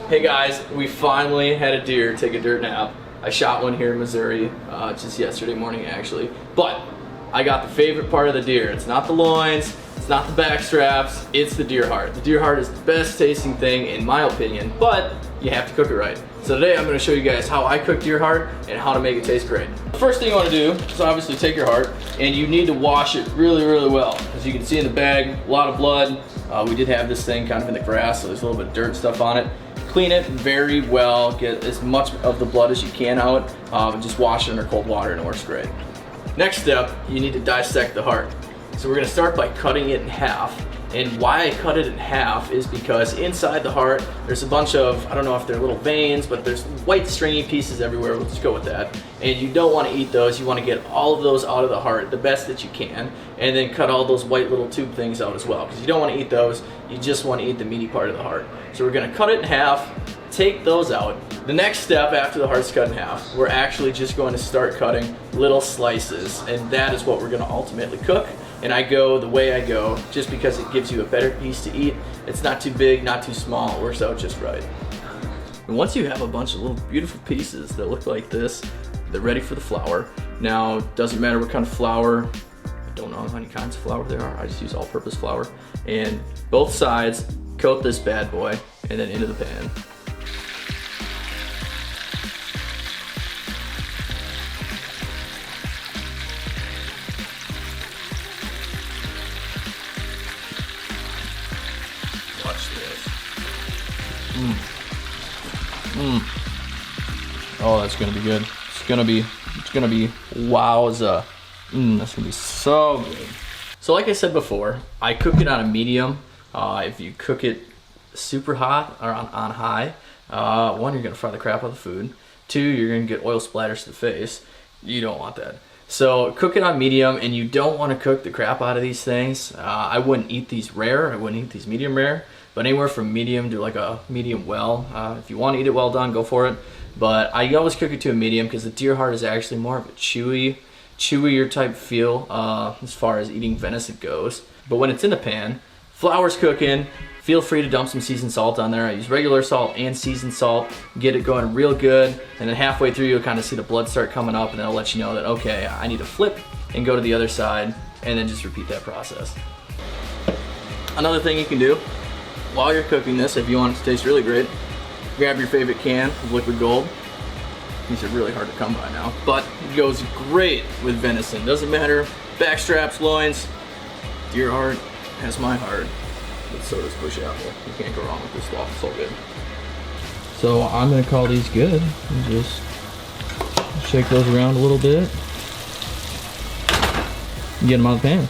Hey guys, we finally had a deer take a dirt nap. I shot one here in Missouri just yesterday morning actually. But I got the favorite part of the deer. It's not the loins, it's not the back straps, it's the deer heart. The deer heart is the best tasting thing in my opinion, but you have to cook it right. So today I'm going to show you guys how I cook deer heart and how to make it taste great. The first thing you want to do is obviously take your heart and you need to wash it really well. As you can see in the bag, a lot of blood. We did have this thing kind of in the grass, so there's a little bit of dirt stuff on it. Clean it very well, get as much of the blood as you can out, and just wash it under cold water and it works great. Next step, you need to dissect the heart. So we're gonna start by cutting it in half. And why I cut it in half is because inside the heart, there's a bunch of, I don't know if they're little veins, but there's white stringy pieces everywhere. We'll just go with that. And you don't want to eat those. You want to get all of those out of the heart the best that you can. And then cut all those white little tube things out as well. Because you don't want to eat those. You just want to eat the meaty part of the heart. So we're going to cut it in half, take those out. The next step after the heart's cut in half, we're actually just going to start cutting little slices. And that is what we're going to ultimately cook. And I go the way I go just because it gives you a better piece to eat. It's not too big, not too small, it works out just right. And once you have a bunch of little beautiful pieces that look like this, they're ready for the flour. Now, it doesn't matter what kind of flour, I don't know how many kinds of flour there are, I just use all-purpose flour. And both sides, coat this bad boy, and then into the pan. Watch this. Oh, that's gonna be good. It's gonna be wowza. That's gonna be so good. So like I said before, I cook it on a medium. If you cook it super hot or on high, one, you're gonna fry the crap out of the food. Two, you're gonna get oil splatters to the face. You don't want that. So cook it on medium, and you don't want to cook the crap out of these things. I wouldn't eat these rare. I wouldn't eat these medium rare. But anywhere from medium to like a medium well. If you want to eat it well done, go for it. But I always cook it to a medium because the deer heart is actually more of a chewier type feel as far as eating venison goes. But when it's in the pan, flour's cooking, feel free to dump some seasoned salt on there. I use regular salt and seasoned salt, get it going real good, and then halfway through you'll kind of see the blood start coming up, and that'll let you know that, okay, I need to flip and go to the other side, and then just repeat that process. Another thing you can do while you're cooking this, if you want it to taste really great, grab your favorite can of liquid gold. These are really hard to come by now, but it goes great with venison. Doesn't matter, back straps, loins, deer heart has my heart, but so does Busch Apple. You can't go wrong with this stuff, it's so good. So I'm gonna call these good and just shake those around a little bit and get them out of the pan.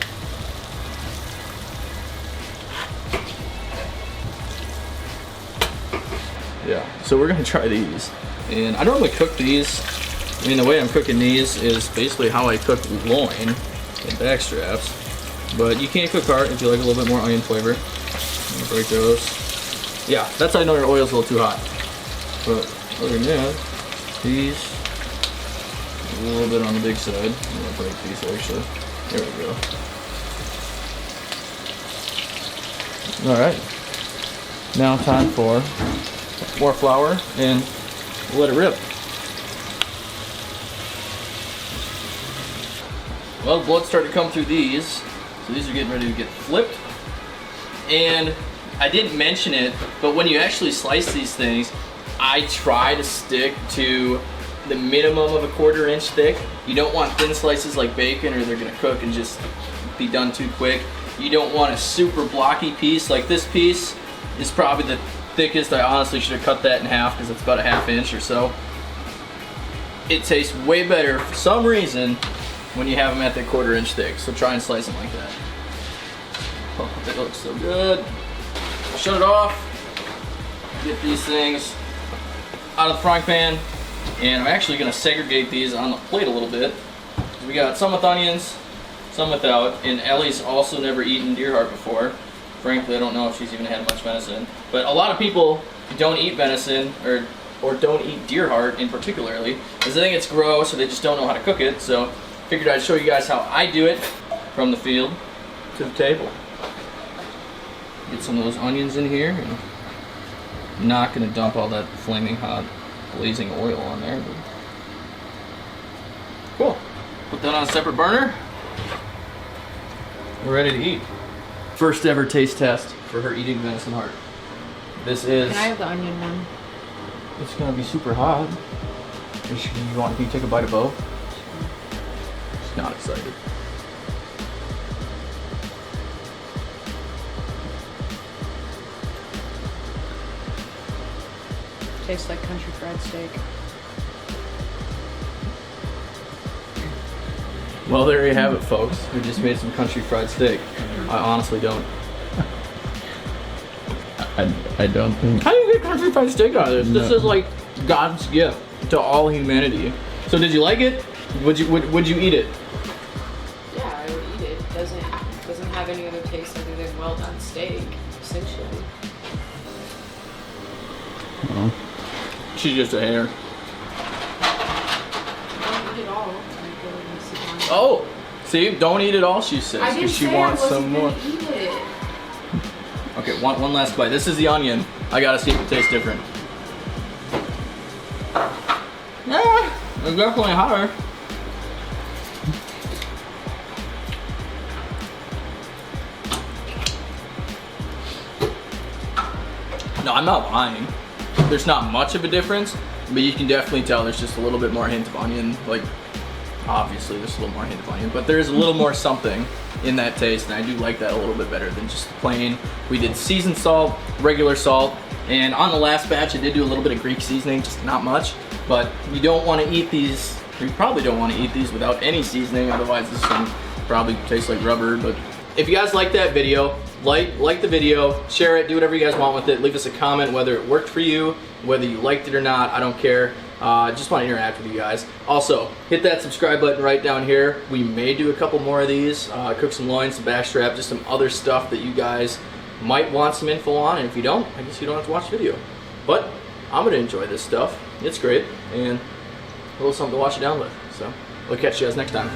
Yeah, so we're gonna try these. And I normally cook these, I mean the way I'm cooking these is basically how I cook loin and back straps. But you can cook heart if you like a little bit more onion flavor. I'm gonna break those. Yeah, that's how I know your oil's a little too hot. But other than that, these, a little bit on the big side. I'm gonna break these actually. There we go. Alright, now time for more flour and let it rip. Well, blood started to come through these, so these are getting ready to get flipped. And I didn't mention it, but when you actually slice these things, I try to stick to the minimum of a 1/4 inch thick. You don't want thin slices like bacon, or they're gonna cook and just be done too quick. You don't want a super blocky piece. Like this piece is probably the thickest. I honestly should have cut that in half because it's about a 1/2 inch or so. It tastes way better for some reason when you have them at that 1/4 inch thick. So try and slice them like that. Oh, that looks so good. Shut it off. Get these things out of the frying pan. And I'm actually gonna segregate these on the plate a little bit. We got some with onions, some without. And Ellie's also never eaten deer heart before. Frankly, I don't know if she's even had much venison. But a lot of people don't eat venison, or don't eat deer heart in particularly, because they think it's gross or they just don't know how to cook it. So figured I'd show you guys how I do it from the field to the table. Get some of those onions in here. I'm not gonna dump all that flaming hot, blazing oil on there. But... Cool. Put that on a separate burner. We're ready to eat. First ever taste test for her eating venison heart. This is... Can I have the onion one? It's gonna be super hot. Can you take a bite of both? She's not excited. Tastes like country fried steak. Well, there you have it, folks. We just made some country fried steak. I honestly don't. I don't think. How do you get country fried steak out of this? No. This is like God's gift to all humanity. So did you like it? Would you eat it? Yeah, I would eat it. It doesn't have any other taste other than well done steak, essentially. Well, she's just a hair. Don't eat it all. Oh, see, don't eat it all, she says, because she wants some more. Eat it. Okay, one last bite. This is the onion. I gotta see if it tastes different. Yeah, it's definitely hotter. No, I'm not lying. There's not much of a difference, but you can definitely tell there's just a little bit more hint of onion. Like, obviously there's a little more hint of onion, but there's a little more something in that taste, and I do like that a little bit better than just plain. We did seasoned salt, regular salt, and on the last batch I did do a little bit of Greek seasoning, just not much. But you don't want to eat these, you probably don't want to eat these without any seasoning, otherwise this one probably tastes like rubber. But if you guys like that video, like the video, share it, do whatever you guys want with it. Leave us a comment whether it worked for you, whether you liked it or not. I don't care. Just want to interact with you guys. Also, hit that subscribe button right down here. We may do a couple more of these. Cook some loins, some backstrap, just some other stuff that you guys might want some info on. And if you don't, I guess you don't have to watch the video. But I'm going to enjoy this stuff. It's great. And a little something to wash it down with. So we'll catch you guys next time.